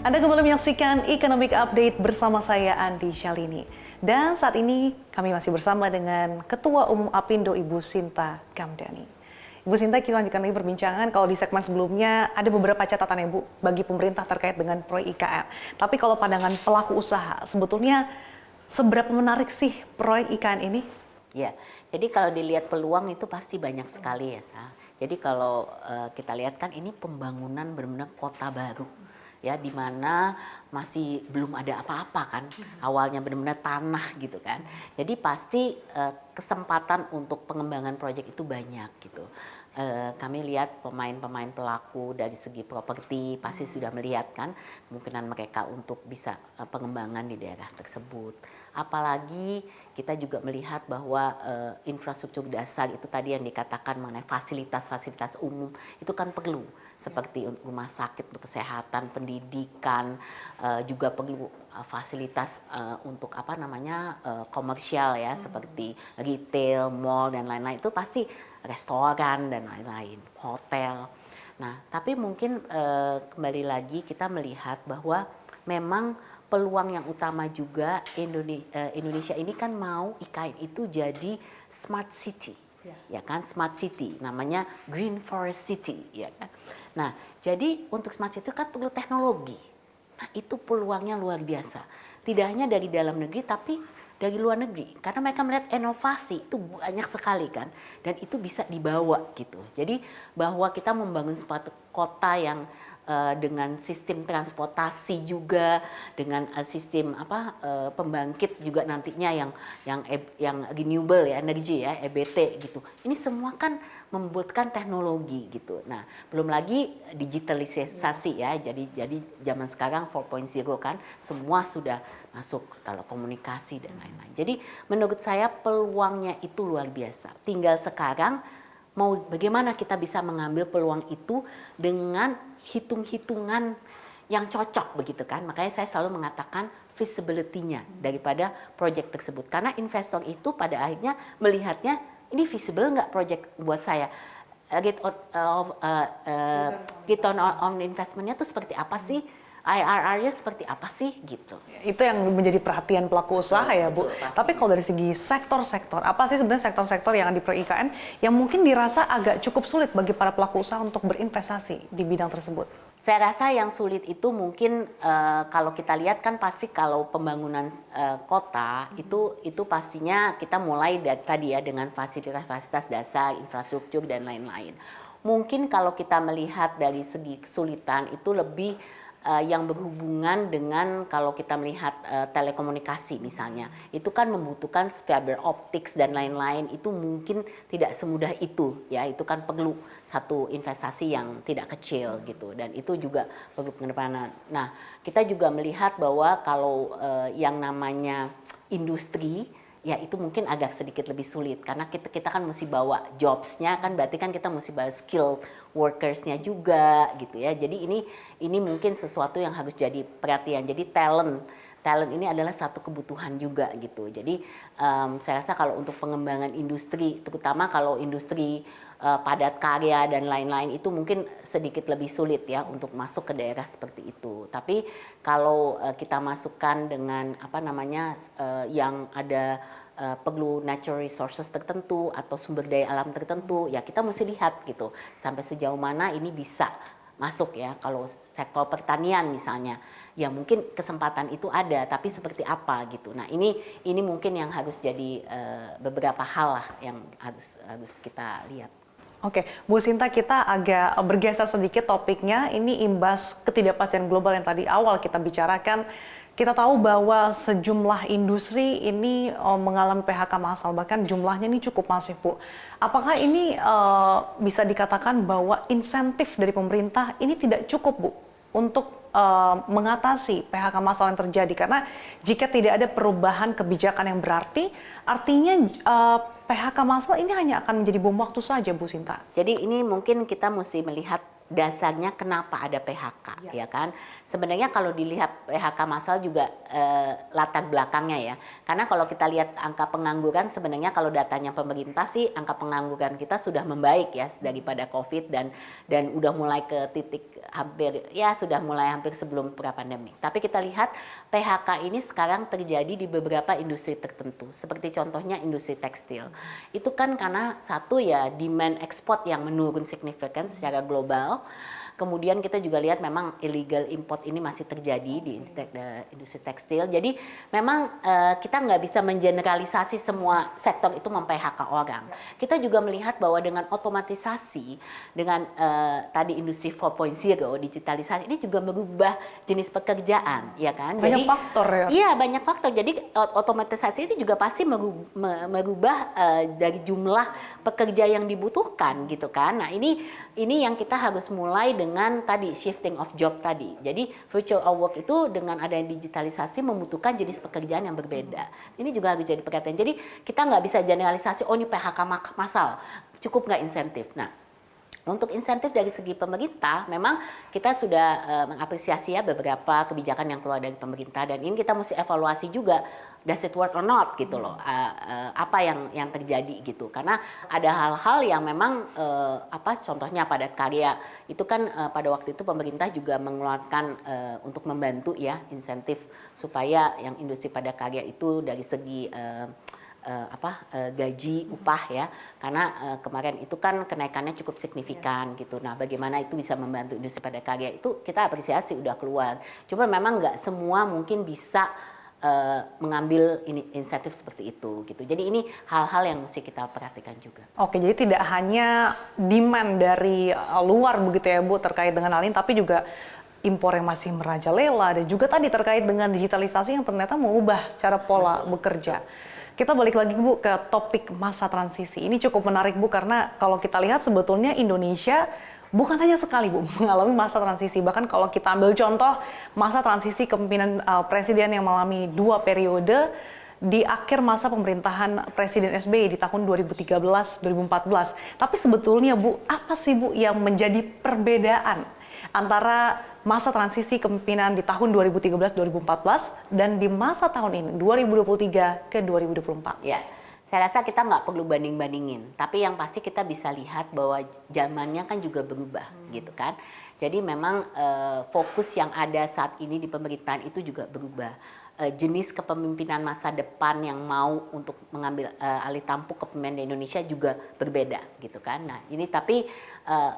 Anda kembali menyaksikan Economic Update bersama saya Andi Syalini. Dan saat ini kami masih bersama dengan Ketua Umum Apindo Ibu Sinta Kamdhani. Ibu Sinta, kita lanjutkan lagi perbincangan. Kalau di segmen sebelumnya ada beberapa catatan ya Bu bagi pemerintah terkait dengan proyek IKN. Tapi kalau pandangan pelaku usaha, sebetulnya seberapa menarik sih proyek IKN ini? Ya, jadi kalau dilihat peluang itu pasti banyak sekali ya, Sa. Jadi kalau kita lihat kan ini pembangunan benar-benar kota baru, ya, di mana masih belum ada apa-apa kan, awalnya benar-benar tanah gitu kan. Jadi pasti kesempatan untuk pengembangan proyek itu banyak gitu. Kami lihat pemain-pemain pelaku dari segi properti pasti sudah melihat kan kemungkinan mereka untuk bisa pengembangan di daerah tersebut. Apalagi kita juga melihat bahwa infrastruktur dasar itu tadi yang dikatakan mengenai fasilitas-fasilitas umum itu kan perlu, seperti rumah sakit untuk kesehatan, pendidikan, juga perlu fasilitas untuk komersial ya, seperti retail, mall dan lain-lain, itu pasti restoran dan lain-lain, hotel. Nah, tapi mungkin kembali lagi kita melihat bahwa memang peluang yang utama juga Indonesia ini kan mau IKN itu jadi smart city, ya kan, smart city, namanya Green Forest City, ya kan. Nah, jadi untuk smart city itu kan perlu teknologi. Nah, itu peluangnya luar biasa. Tidak hanya dari dalam negeri, tapi dari luar negeri. Karena mereka melihat inovasi itu banyak sekali kan. Dan itu bisa dibawa gitu. Jadi bahwa kita membangun suatu kota yang dengan sistem transportasi juga, dengan sistem pembangkit juga nantinya yang renewable ya, energi ya, EBT gitu. Ini semua kan membutuhkan teknologi gitu. Nah, belum lagi digitalisasi ya. Jadi zaman sekarang 4.0 kan, semua sudah masuk kalau komunikasi dan lain-lain. Jadi menurut saya peluangnya itu luar biasa. Tinggal sekarang mau bagaimana kita bisa mengambil peluang itu dengan hitung-hitungan yang cocok begitu kan. Makanya saya selalu mengatakan feasibility-nya daripada proyek tersebut. Karena investor itu pada akhirnya melihatnya ini feasible nggak proyek buat saya. Return on investment-nya itu seperti apa sih? IRR-nya seperti apa sih gitu. Itu yang menjadi perhatian pelaku usaha ya Bu. Betul, tapi kalau dari segi sektor-sektor, apa sih sebenarnya sektor-sektor yang di proyek IKN yang mungkin dirasa agak cukup sulit bagi para pelaku usaha untuk berinvestasi di bidang tersebut? Saya rasa yang sulit itu mungkin kalau kita lihat kan pasti kalau pembangunan kota itu pastinya kita mulai dari tadi ya dengan fasilitas-fasilitas dasar, infrastruktur dan lain-lain. Mungkin kalau kita melihat dari segi kesulitan itu lebih yang berhubungan dengan kalau kita melihat telekomunikasi misalnya, itu kan membutuhkan fiber optics dan lain-lain, itu mungkin tidak semudah itu ya, itu kan perlu satu investasi yang tidak kecil gitu, dan itu juga perlu pengedepanan. Nah, kita juga melihat bahwa kalau yang namanya industri ya itu mungkin agak sedikit lebih sulit karena kita kan mesti bawa jobs-nya kan, berarti kan kita mesti bawa skill workers-nya juga gitu ya. Jadi ini mungkin sesuatu yang harus jadi perhatian. Jadi talent ini adalah satu kebutuhan juga gitu. Jadi saya rasa kalau untuk pengembangan industri, terutama kalau industri padat karya dan lain-lain itu mungkin sedikit lebih sulit ya untuk masuk ke daerah seperti itu. Tapi kalau kita masukkan dengan yang ada perlu natural resources tertentu atau sumber daya alam tertentu, ya kita mesti lihat gitu sampai sejauh mana ini bisa masuk ya. Kalau sektor pertanian misalnya, ya mungkin kesempatan itu ada, tapi seperti apa gitu. Nah ini mungkin yang harus jadi beberapa hal lah yang harus kita lihat. Oke, Bu Sinta, kita agak bergeser sedikit topiknya. Ini imbas ketidakpastian global yang tadi awal kita bicarakan. Kita tahu bahwa sejumlah industri ini mengalami PHK massal, bahkan jumlahnya ini cukup masif, Bu. Apakah ini bisa dikatakan bahwa insentif dari pemerintah ini tidak cukup, Bu, untuk mengatasi PHK massal yang terjadi? Karena jika tidak ada perubahan kebijakan yang berarti, artinya PHK massal ini hanya akan menjadi bom waktu saja, Bu Sinta. Jadi ini mungkin kita mesti melihat dasarnya kenapa ada PHK, ya kan? Sebenarnya kalau dilihat PHK massal juga latar belakangnya ya. Karena kalau kita lihat angka pengangguran, sebenarnya kalau datanya pemerintah sih angka pengangguran kita sudah membaik ya daripada COVID dan udah mulai ke titik sudah mulai hampir sebelum pra-pandemi. Tapi kita lihat PHK ini sekarang terjadi di beberapa industri tertentu. Seperti contohnya industri tekstil. Itu kan karena satu ya demand ekspor yang menurun signifikan secara global. Kemudian kita juga lihat memang illegal import ini masih terjadi di industri tekstil. Jadi memang kita nggak bisa mengeneralisasi semua sektor itu mem-PHK orang. Kita juga melihat bahwa dengan otomatisasi, dengan tadi industri 4.0, digitalisasi ini juga merubah jenis pekerjaan, ya kan? Banyak faktor ya. Iya, banyak faktor. Jadi otomatisasi itu juga pasti merubah dari jumlah pekerja yang dibutuhkan gitu kan. Nah, ini yang kita harus mulai dengan tadi shifting of job tadi. Jadi future of work itu dengan adanya digitalisasi membutuhkan jenis pekerjaan yang berbeda. Ini juga harus jadi perhatian. Jadi kita nggak bisa generalisasi, oh ini PHK massal, cukup nggak insentif. Nah, untuk insentif dari segi pemerintah, memang kita sudah mengapresiasi ya beberapa kebijakan yang keluar dari pemerintah, dan ini kita mesti evaluasi juga, does it work or not gitu loh, apa yang terjadi gitu. Karena ada hal-hal yang memang contohnya pada karya itu kan pada waktu itu pemerintah juga mengeluarkan untuk membantu ya insentif supaya yang industri pada karya itu dari segi gaji, upah ya, karena kemarin itu kan kenaikannya cukup signifikan gitu. Nah, bagaimana itu bisa membantu industri padat karya itu kita apresiasi udah keluar. Cuma memang nggak semua mungkin bisa mengambil insentif seperti itu gitu. Jadi ini hal-hal yang mesti kita perhatikan juga. Oke, jadi tidak hanya demand dari luar begitu ya Bu terkait dengan hal ini, tapi juga impor yang masih merajalela dan juga tadi terkait dengan digitalisasi yang ternyata mengubah cara pola bekerja. Kita balik lagi Bu ke topik masa transisi. Ini cukup menarik Bu karena kalau kita lihat sebetulnya Indonesia bukan hanya sekali Bu mengalami masa transisi. Bahkan kalau kita ambil contoh masa transisi kepemimpinan presiden yang mengalami 2 periode di akhir masa pemerintahan Presiden SBY di tahun 2013-2014. Tapi sebetulnya Bu, apa sih Bu yang menjadi perbedaan antara masa transisi kepemimpinan di tahun 2013-2014 dan di masa tahun ini 2023 ke 2024? Ya, saya rasa kita nggak perlu banding-bandingin. Tapi yang pasti kita bisa lihat bahwa zamannya kan juga berubah, gitu kan. Jadi memang fokus yang ada saat ini di pemerintahan itu juga berubah. Jenis kepemimpinan masa depan yang mau untuk mengambil alih tampuk kepemimpinan di Indonesia juga berbeda gitu kan. Nah ini tapi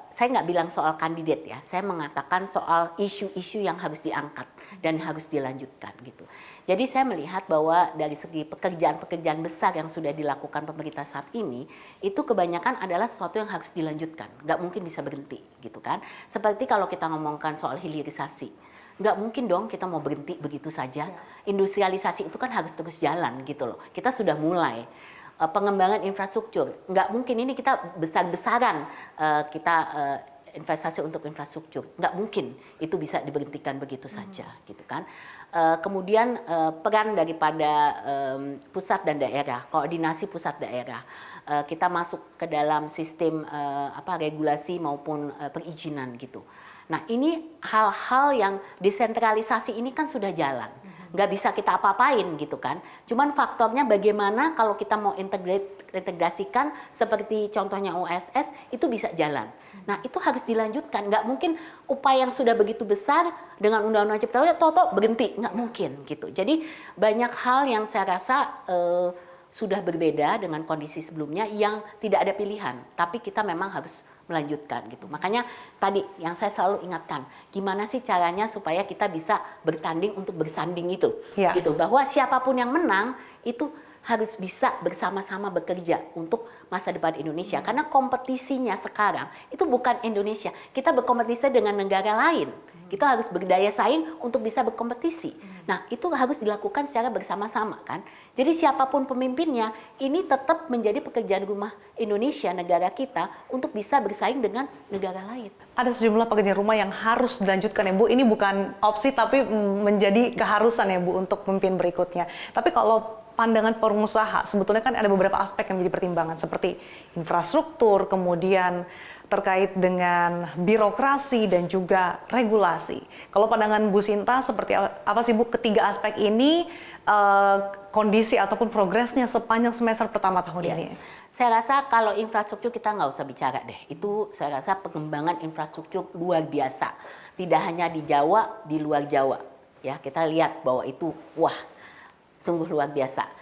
saya nggak bilang soal kandidat ya, saya mengatakan soal isu-isu yang harus diangkat dan harus dilanjutkan gitu. Jadi saya melihat bahwa dari segi pekerjaan-pekerjaan besar yang sudah dilakukan pemerintah saat ini, itu kebanyakan adalah sesuatu yang harus dilanjutkan, nggak mungkin bisa berhenti gitu kan. Seperti kalau kita ngomongkan soal hilirisasi. Nggak mungkin dong kita mau berhenti begitu saja. Industrialisasi itu kan harus terus jalan gitu loh. Kita sudah mulai. Pengembangan infrastruktur. Nggak mungkin ini kita besar-besaran kita investasi untuk infrastruktur. Nggak mungkin itu bisa diberhentikan begitu saja gitu kan. Kemudian peran daripada pusat dan daerah, koordinasi pusat daerah. Kita masuk ke dalam sistem regulasi maupun perizinan gitu. Nah ini hal-hal yang desentralisasi ini kan sudah jalan, nggak bisa kita apa-apain gitu kan. Cuman faktornya bagaimana kalau kita mau integrasikan seperti contohnya OSS itu bisa jalan. Nah itu harus dilanjutkan, nggak mungkin upaya yang sudah begitu besar dengan Undang-Undang Cipta Kerja toto berhenti, nggak mungkin gitu. Jadi banyak hal yang saya rasa sudah berbeda dengan kondisi sebelumnya yang tidak ada pilihan, tapi kita memang harus melanjutkan gitu. Makanya tadi yang saya selalu ingatkan, gimana sih caranya supaya kita bisa bertanding untuk bersanding itu, gitu. Bahwa siapapun yang menang itu harus bisa bersama-sama bekerja untuk masa depan Indonesia. Karena kompetisinya sekarang itu bukan Indonesia, kita berkompetisi dengan negara lain. Kita harus berdaya saing untuk bisa berkompetisi. Nah, itu harus dilakukan secara bersama-sama kan. Jadi siapapun pemimpinnya, ini tetap menjadi pekerjaan rumah Indonesia, negara kita, untuk bisa bersaing dengan negara lain. Ada sejumlah pekerjaan rumah yang harus dilanjutkan ya Bu. Ini bukan opsi tapi menjadi keharusan ya Bu untuk pemimpin berikutnya. Tapi kalau pandangan pengusaha, sebetulnya kan ada beberapa aspek yang menjadi pertimbangan seperti infrastruktur, kemudian terkait dengan birokrasi dan juga regulasi. Kalau pandangan Bu Sinta seperti apa sih Bu ketiga aspek ini, kondisi ataupun progresnya sepanjang semester pertama tahun ini? Saya rasa kalau infrastruktur kita nggak usah bicara deh. Itu saya rasa pengembangan infrastruktur luar biasa. Tidak hanya di Jawa, di luar Jawa. Ya, kita lihat bahwa itu wah, sungguh luar biasa.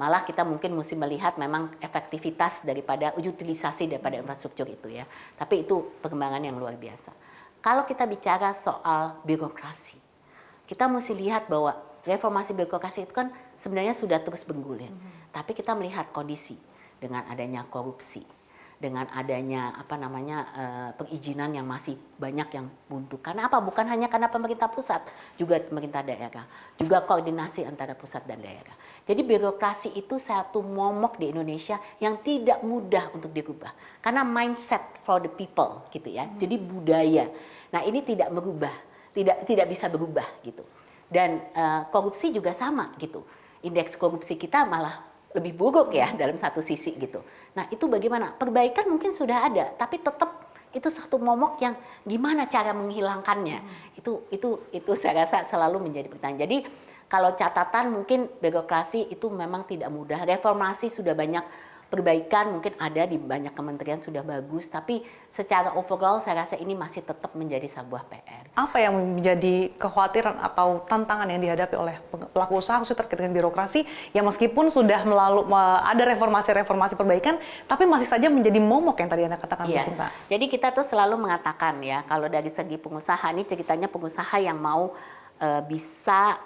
Malah kita mungkin mesti melihat memang efektivitas daripada utilisasi daripada infrastruktur itu ya. Tapi itu pengembangan yang luar biasa. Kalau kita bicara soal birokrasi, kita mesti lihat bahwa reformasi birokrasi itu kan sebenarnya sudah terus bergulir. Tapi kita melihat kondisi dengan adanya korupsi, dengan adanya perizinan yang masih banyak yang buntu. Karena apa? Bukan hanya karena pemerintah pusat, juga pemerintah daerah, juga koordinasi antara pusat dan daerah. Jadi birokrasi itu satu momok di Indonesia yang tidak mudah untuk dirubah. Karena mindset for the people gitu ya. Jadi budaya. Nah, ini tidak berubah, tidak bisa berubah gitu. Dan korupsi juga sama gitu. Indeks korupsi kita malah lebih buruk ya dalam satu sisi gitu. Nah, itu bagaimana? Perbaikan mungkin sudah ada, tapi tetap itu satu momok yang gimana cara menghilangkannya. Itu saya rasa selalu menjadi pertanyaan. Jadi kalau catatan mungkin birokrasi itu memang tidak mudah. Reformasi sudah banyak, perbaikan mungkin ada di banyak kementerian sudah bagus, tapi secara overall saya rasa ini masih tetap menjadi sebuah PR. Apa yang menjadi kekhawatiran atau tantangan yang dihadapi oleh pelaku usaha khususnya terkait dengan birokrasi yang meskipun sudah ada reformasi perbaikan, tapi masih saja menjadi momok yang tadi Anda katakan, Bu Sinta? Jadi kita tuh selalu mengatakan ya, kalau dari segi pengusaha ini ceritanya pengusaha yang mau bisa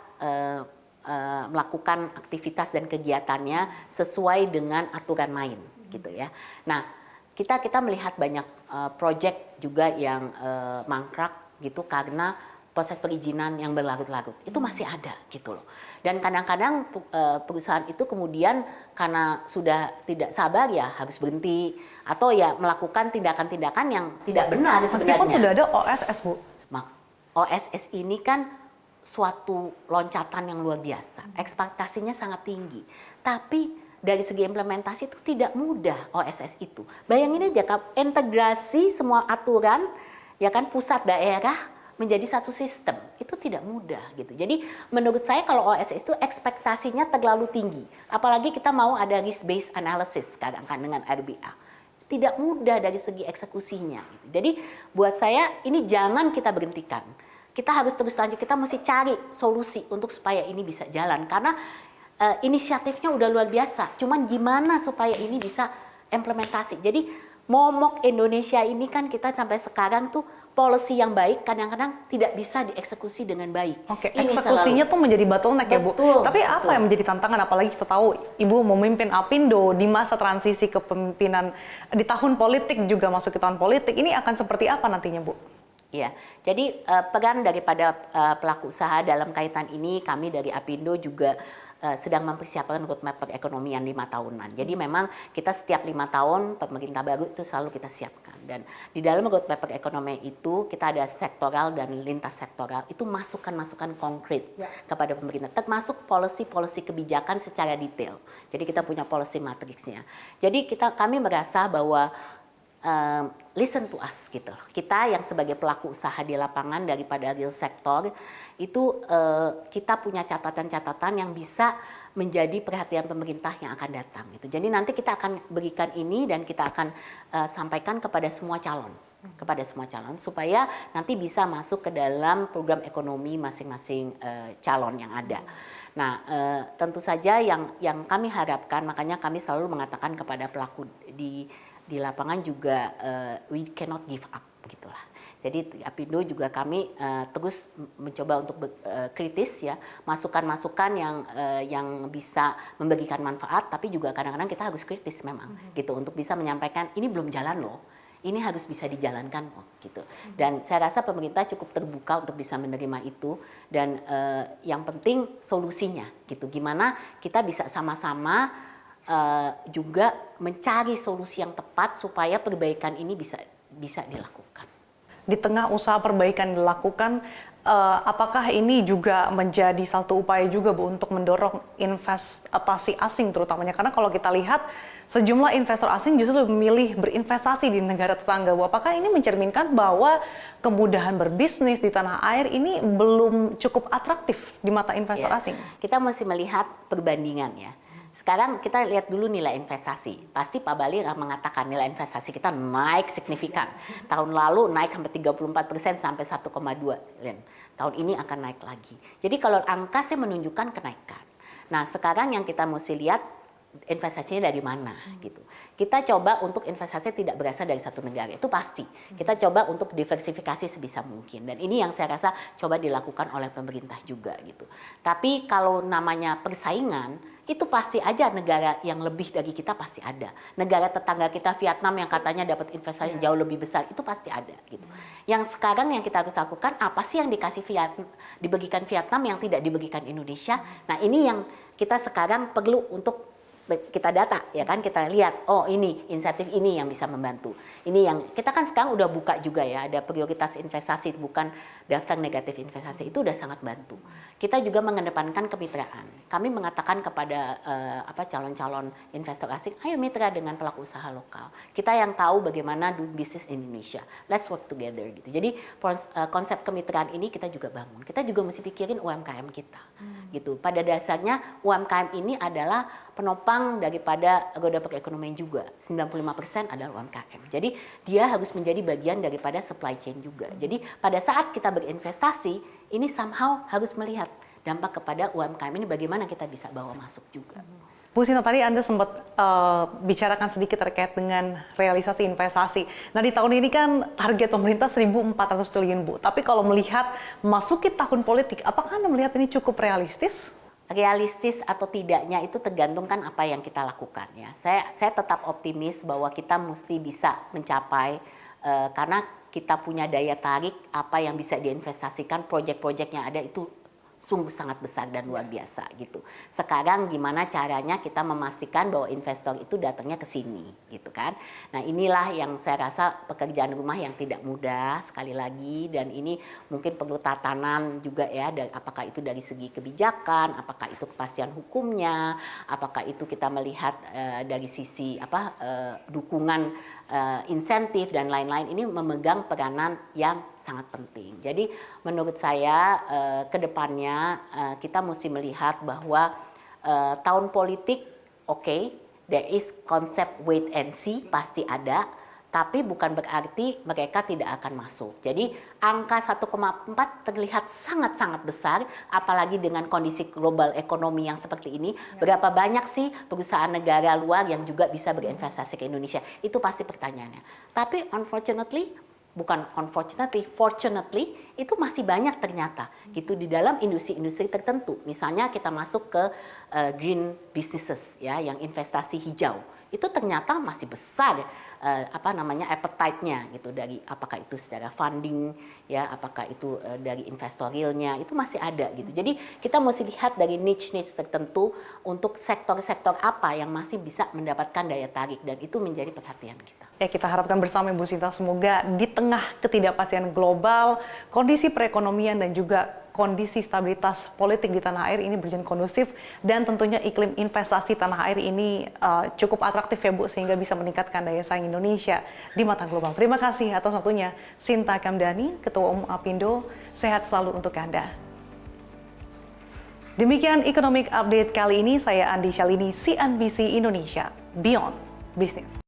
melakukan aktivitas dan kegiatannya sesuai dengan aturan main gitu ya. Nah, kita melihat banyak proyek juga yang mangkrak gitu karena proses perizinan yang berlarut-larut. Itu masih ada gitu loh. Dan kadang-kadang perusahaan itu kemudian karena sudah tidak sabar ya harus berhenti atau ya melakukan tindakan-tindakan yang tidak benar sebenarnya. Meskipun sudah ada OSS, Bu. OSS ini kan suatu loncatan yang luar biasa, ekspektasinya sangat tinggi. Tapi dari segi implementasi itu tidak mudah OSS itu. Bayangin aja integrasi semua aturan, ya kan pusat daerah menjadi satu sistem, itu tidak mudah gitu. Jadi menurut saya kalau OSS itu ekspektasinya terlalu tinggi. Apalagi kita mau ada risk based analysis sekarang kan dengan RBA. Tidak mudah dari segi eksekusinya. Gitu. Jadi buat saya ini jangan kita berhentikan. Kita harus terus lanjut, kita mesti cari solusi untuk supaya ini bisa jalan. Karena inisiatifnya udah luar biasa, cuman gimana supaya ini bisa implementasi. Jadi momok Indonesia ini kan kita sampai sekarang tuh policy yang baik kadang-kadang tidak bisa dieksekusi dengan baik. Oke, eksekusinya tuh menjadi bottleneck ya Bu. Tapi apa yang menjadi tantangan, apalagi kita tahu Ibu memimpin Apindo di masa transisi kepemimpinan, di tahun politik juga masuk ke tahun politik, ini akan seperti apa nantinya Bu? Ya, jadi peran daripada pelaku usaha dalam kaitan ini kami dari Apindo juga sedang mempersiapkan roadmap perekonomian 5 tahunan. Jadi memang kita setiap 5 tahun pemerintah baru itu selalu kita siapkan. Dan di dalam roadmap perekonomian itu kita ada sektoral dan lintas sektoral. Itu masukan-masukan konkret kepada pemerintah. Termasuk policy kebijakan secara detail. Jadi kita punya policy matrixnya. Jadi kami merasa bahwa listen to us gitu. Kita yang sebagai pelaku usaha di lapangan daripada real sektor itu kita punya catatan-catatan yang bisa menjadi perhatian pemerintah yang akan datang gitu. Jadi nanti kita akan berikan ini dan kita akan sampaikan kepada semua calon supaya nanti bisa masuk ke dalam program ekonomi masing-masing calon yang ada. Nah, tentu saja yang kami harapkan, makanya kami selalu mengatakan kepada pelaku di lapangan juga we cannot give up gitulah. Jadi Apindo juga kami terus mencoba untuk kritis ya, masukan-masukan yang bisa memberikan manfaat, tapi juga kadang-kadang kita harus kritis memang gitu untuk bisa menyampaikan ini belum jalan loh. Ini harus bisa dijalankan kok gitu. Dan saya rasa pemerintah cukup terbuka untuk bisa menerima itu dan yang penting solusinya gitu. Gimana kita bisa sama-sama juga mencari solusi yang tepat supaya perbaikan ini bisa dilakukan. Di tengah usaha perbaikan dilakukan, apakah ini juga menjadi satu upaya juga Bu untuk mendorong investasi asing terutamanya? Karena kalau kita lihat sejumlah investor asing justru memilih berinvestasi di negara tetangga Bu. Apakah ini mencerminkan bahwa kemudahan berbisnis di tanah air ini belum cukup atraktif di mata investor asing? Kita mesti melihat perbandingan ya. Sekarang kita lihat dulu nilai investasi. Pasti Pak Bali mengatakan nilai investasi kita naik signifikan. Tahun lalu naik sampai 34% sampai 1,2. Tahun ini akan naik lagi. Jadi kalau angka sih menunjukkan kenaikan. Nah sekarang yang kita mesti lihat investasinya dari mana gitu. Kita coba untuk investasi tidak berasal dari satu negara, itu pasti. Kita coba untuk diversifikasi sebisa mungkin. Dan ini yang saya rasa coba dilakukan oleh pemerintah juga gitu. Tapi kalau namanya persaingan, itu pasti aja negara yang lebih dari kita pasti ada. Negara tetangga kita Vietnam yang katanya dapat investasi jauh lebih besar, itu pasti ada gitu. Yang sekarang yang kita harus lakukan, apa sih yang dibagikan Vietnam yang tidak dibagikan Indonesia? Nah ini yang kita sekarang perlu untuk kita data ya kan, kita lihat oh ini insentif ini yang bisa membantu. Ini yang kita kan sekarang udah buka juga ya, ada prioritas investasi bukan daftar negatif investasi, itu udah sangat bantu. Kita juga mengedepankan kemitraan. Kami mengatakan kepada calon-calon investor asing, ayo mitra dengan pelaku usaha lokal. Kita yang tahu bagaimana doing business in Indonesia. Let's work together gitu. Jadi konsep kemitraan ini kita juga bangun. Kita juga mesti pikirin UMKM kita. Gitu. Pada dasarnya UMKM ini adalah penopang daripada roda perekonomian juga. 95% adalah UMKM. Jadi dia harus menjadi bagian daripada supply chain juga. Jadi pada saat kita berinvestasi, ini somehow harus melihat dampak kepada UMKM ini bagaimana kita bisa bawa masuk juga. Bu Sinta, tadi Anda sempat bicarakan sedikit terkait dengan realisasi investasi. Nah di tahun ini kan target pemerintah 1.400 triliun Bu. Tapi kalau melihat masuki tahun politik, apakah Anda melihat ini cukup realistis? Realistis atau tidaknya itu tergantung kan apa yang kita lakukan ya. Saya tetap optimis bahwa kita mesti bisa mencapai karena kita punya daya tarik apa yang bisa diinvestasikan, proyek-proyek yang ada itu sungguh sangat besar dan luar biasa gitu. Sekarang gimana caranya kita memastikan bahwa investor itu datangnya ke sini gitu kan. Nah inilah yang saya rasa pekerjaan rumah yang tidak mudah sekali lagi, dan ini mungkin perlu tatanan juga ya, apakah itu dari segi kebijakan, apakah itu kepastian hukumnya, apakah itu kita melihat dari sisi dukungan insentif dan lain-lain. Ini memegang peranan yang sangat penting. Jadi menurut saya ke depannya kita mesti melihat bahwa tahun politik there is concept wait and see pasti ada, tapi bukan berarti mereka tidak akan masuk. Jadi angka 1,4 terlihat sangat-sangat besar, apalagi dengan kondisi global ekonomi yang seperti ini. Berapa banyak sih perusahaan negara luar yang juga bisa berinvestasi ke Indonesia? Itu pasti pertanyaannya. Tapi fortunately itu masih banyak ternyata gitu di dalam industri-industri tertentu. Misalnya kita masuk ke green businesses ya, yang investasi hijau. Itu ternyata masih besar appetite-nya gitu, dari apakah itu secara funding ya, apakah itu dari investor realnya, itu masih ada gitu. Jadi kita mesti lihat dari niche tertentu untuk sektor-sektor apa yang masih bisa mendapatkan daya tarik, dan itu menjadi perhatian kita. Ya, kita harapkan bersama Bu Sinta, semoga di tengah ketidakpastian global, kondisi perekonomian dan juga kondisi stabilitas politik di tanah air ini berjalan kondusif, dan tentunya iklim investasi tanah air ini cukup atraktif ya Bu, sehingga bisa meningkatkan daya saing Indonesia di mata global. Terima kasih atas waktunya Sinta Kamdhani, Ketua Umum Apindo. Sehat selalu untuk Anda. Demikian Economic Update kali ini, saya Andi Shalini, CNBC Indonesia, Beyond Business.